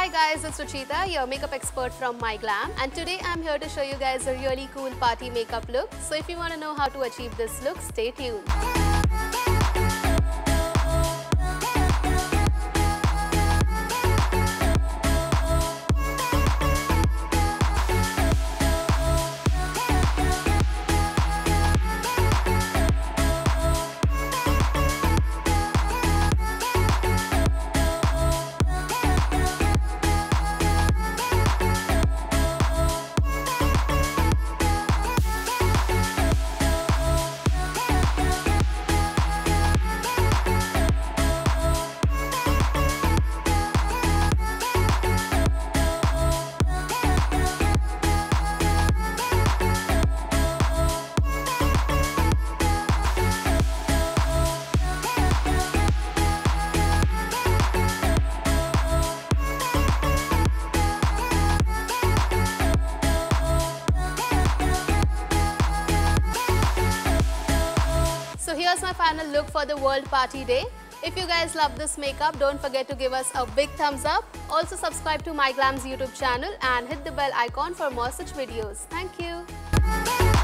Hi guys, it's Ruchita, your makeup expert from MyGlamm, and today I'm here to show you guys a really cool party makeup look. So if you want to know how to achieve this look, stay tuned. So here's my final look for the World Party Day. If you guys love this makeup, don't forget to give us a big thumbs up. Also subscribe to MyGlamm's YouTube channel and hit the bell icon for more such videos. Thank you.